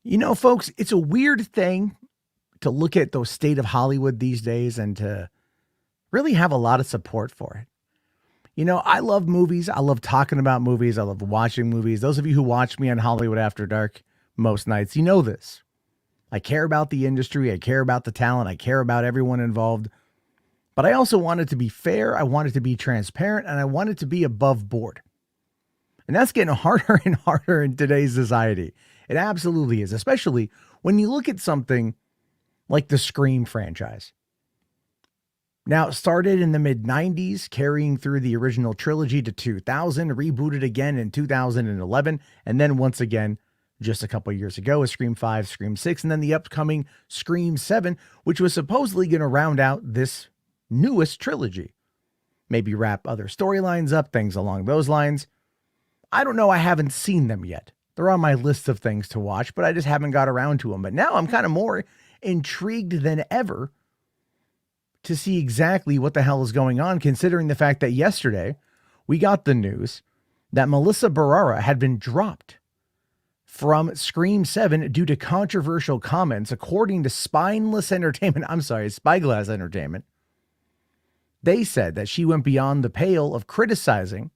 You know, folks, it's a weird thing to look at the state of Hollywood these days and to really have a lot of support for it. You know, I love movies. I love talking about movies. I love watching movies. Those of you who watch me on Hollywood After Dark most nights, you know this. I care about the industry. I care about the talent. I care about everyone involved. But I also want it to be fair. I want it to be transparent, and I want it to be above board. And that's getting harder and harder in today's society. It absolutely is, especially when you look at something like the Scream franchise. Now, it started in the mid-90s, carrying through the original trilogy to 2000, rebooted again in 2011, and then once again, just a couple of years ago, with Scream V, Scream VI, and then the upcoming Scream VII, which was supposedly going to round out this newest trilogy. Maybe wrap other storylines up, things along those lines. I don't know, I haven't seen them yet. They're on my list of things to watch, but I just haven't got around to them. But now I'm kind of more intrigued than ever to see exactly what the hell is going on, considering the fact that yesterday we got the news that Melissa Barrera had been dropped from Scream VII due to controversial comments, according to Spyglass Entertainment. They said that she went beyond the pale of criticizing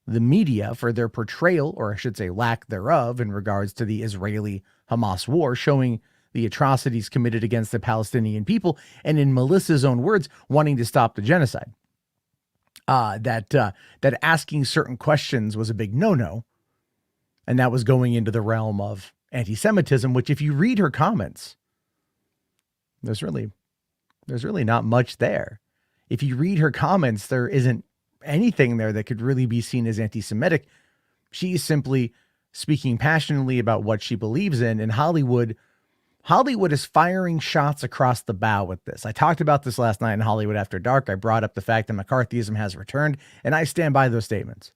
the media for their portrayal, or I should say lack thereof, in regards to the Israeli-Hamas war, showing the atrocities committed against the Palestinian people, and in Melissa's own words, wanting to stop the genocide. That asking certain questions was a big no-no, and that was going into the realm of anti-Semitism, which if you read her comments, there's really not much there. If you read her comments, there isn't anything there that could really be seen as anti-Semitic. She's simply speaking passionately about what she believes in, and Hollywood is firing shots across the bow with this. I talked about this last night in Hollywood After Dark. I brought up the fact that McCarthyism has returned, and I stand by those statements.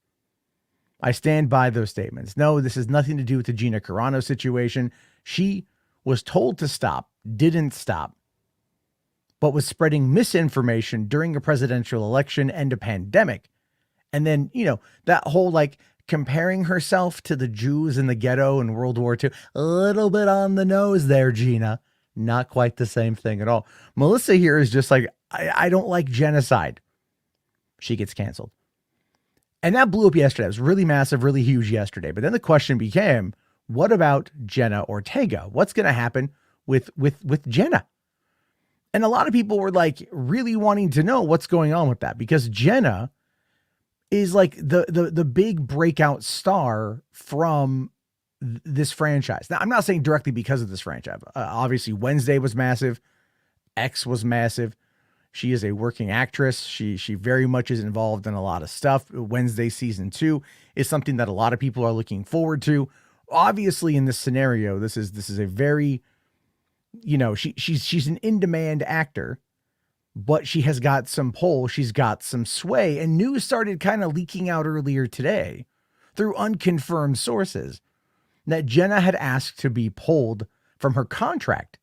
No, this has nothing to do with the Gina Carano situation. She was told to stop, didn't stop, but was spreading misinformation during a presidential election and a pandemic. And then, that whole comparing herself to the Jews in the ghetto in World War II, a little bit on the nose there, Gina. Not quite the same thing at all. Melissa here is just like, I don't like genocide. She gets canceled. And that blew up yesterday. It was really massive, really huge yesterday. But then the question became, what about Jenna Ortega? What's going to happen with Jenna? And a lot of people were really wanting to know what's going on with that, because Jenna is the big breakout star from this franchise. Now, I'm not saying directly because of this franchise. Obviously, Wednesday was massive. X was massive. She is a working actress. She very much is involved in a lot of stuff. Wednesday season 2 is something that a lot of people are looking forward to. Obviously, in this scenario, this is a very, she's an in-demand actor, but she has got some pull. She's got some sway, and news started kind of leaking out earlier today through unconfirmed sources that Jenna had asked to be pulled from her contract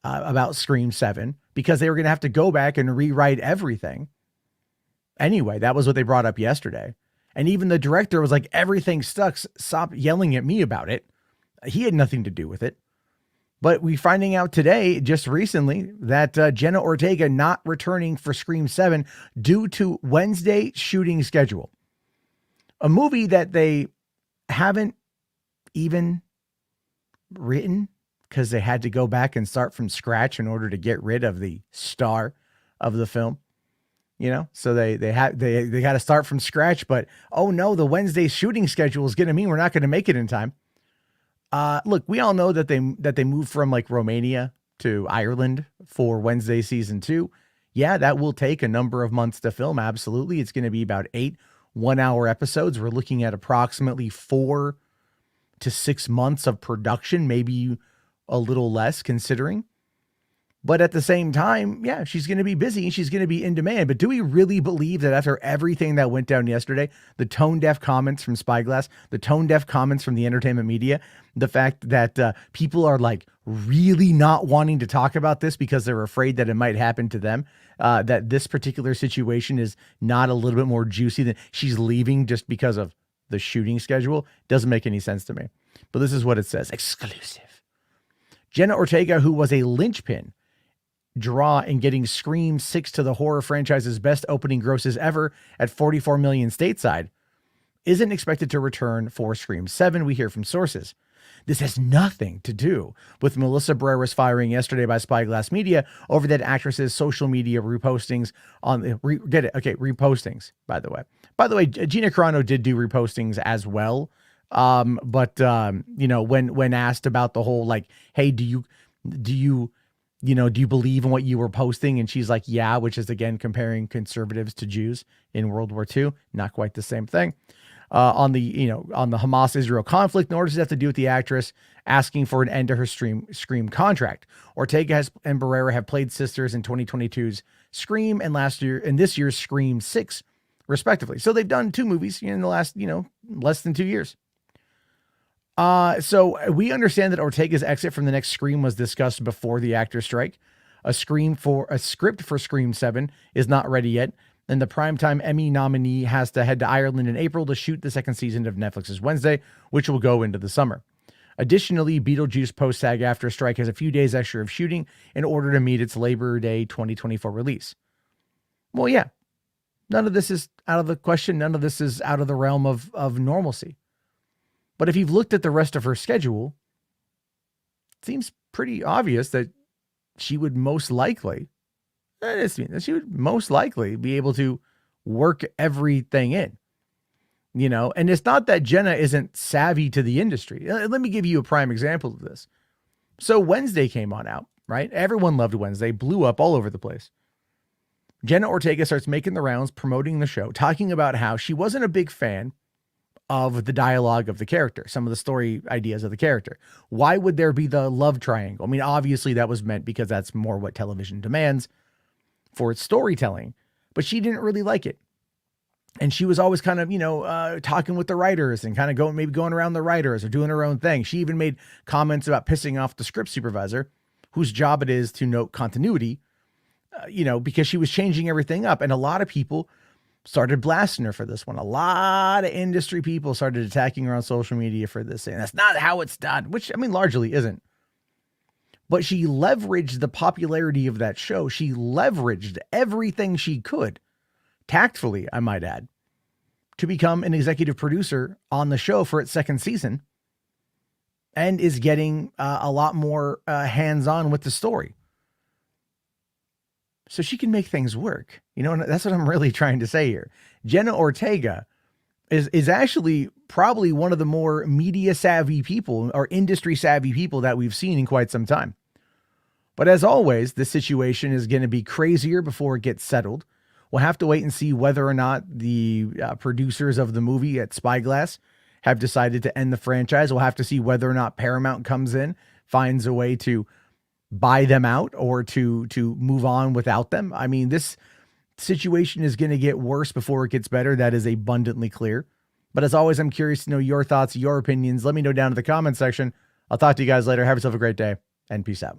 about Scream VII because they were going to have to go back and rewrite everything. Anyway, that was what they brought up yesterday. And even the director was like, everything sucks. Stop yelling at me about it. He had nothing to do with it. But we're finding out today, just recently, that Jenna Ortega not returning for Scream VII due to Wednesday shooting schedule. A movie that they haven't even written because they had to go back and start from scratch in order to get rid of the star of the film. So they got to start from scratch. But oh no, the Wednesday shooting schedule is going to mean we're not going to make it in time. Look, we all know that they moved from Romania to Ireland for Wednesday season 2. Yeah, that will take a number of months to film. Absolutely. It's going to be about 8 1-hour episodes. We're looking at approximately 4 to 6 months of production, maybe a little less considering. But at the same time, yeah, she's going to be busy and she's going to be in demand. But do we really believe that after everything that went down yesterday, the tone-deaf comments from Spyglass, the tone-deaf comments from the entertainment media, the fact that people are really not wanting to talk about this because they're afraid that it might happen to them, that this particular situation is not a little bit more juicy than she's leaving just because of the shooting schedule. Doesn't make any sense to me. But this is what it says. Exclusive. Jenna Ortega, who was a linchpin draw in getting Scream VI to the horror franchise's best opening grosses ever at $44 million stateside, isn't expected to return for Scream VII, we hear from sources. This has nothing to do with Melissa Barrera's firing yesterday by Spyglass Media over that actress's social media repostings on the repostings, by the way. By the way, Gina Carano did do repostings as well. But when asked about the whole, like, hey, do you believe in what you were posting? And she's like, yeah, which is again comparing conservatives to Jews in World War II. Not quite the same thing. On the Hamas-Israel conflict, nor does it have to do with the actress asking for an end to her Scream contract. Ortega and Barrera have played sisters in 2022's Scream and this year's Scream VI, respectively. So they've done 2 movies in the last, less than 2 years. So we understand that Ortega's exit from the next Scream was discussed before the actor strike. A script for Scream VII is not ready yet, and the primetime Emmy nominee has to head to Ireland in April to shoot the 2nd season of Netflix's Wednesday, which will go into the summer. Additionally, Beetlejuice post-SAG-AFTRA strike has a few days extra of shooting in order to meet its Labor Day 2024 release. Well, yeah, none of this is out of the question. None of this is out of the realm of normalcy. But if you've looked at the rest of her schedule, it seems pretty obvious that she would most likely be able to work everything in, and it's not that Jenna isn't savvy to the industry. Let me give you a prime example of this. So Wednesday came on out, right? Everyone loved Wednesday, blew up all over the place. Jenna Ortega starts making the rounds, promoting the show, talking about how she wasn't a big fan of the dialogue of the character, some of the story ideas of the character. Why would there be the love triangle? I mean, obviously that was meant because that's more what television demands for its storytelling, but she didn't really like it. And she was always kind of, talking with the writers and kind of going around the writers or doing her own thing. She even made comments about pissing off the script supervisor, whose job it is to note continuity, because she was changing everything up. And a lot of people started blasting her for this one. A lot of industry people started attacking her on social media for this, saying that's not how it's done, which, I mean, largely isn't. But she leveraged the popularity of that show. She leveraged everything she could, tactfully, I might add, to become an executive producer on the show for its 2nd season, and is getting a lot more hands-on with the story. So she can make things work. And that's what I'm really trying to say here. Jenna Ortega is actually probably one of the more media savvy people or industry savvy people that we've seen in quite some time. But as always, this situation is going to be crazier before it gets settled. We'll have to wait and see whether or not the producers of the movie at Spyglass have decided to end the franchise. We'll have to see whether or not Paramount comes in, finds a way to buy them out or to move on without them. I mean, this situation is going to get worse before it gets better. That is abundantly clear. But as always, I'm curious to know your thoughts, your opinions. Let me know down in the comment section. I'll talk to you guys later. Have yourself a great day and peace out.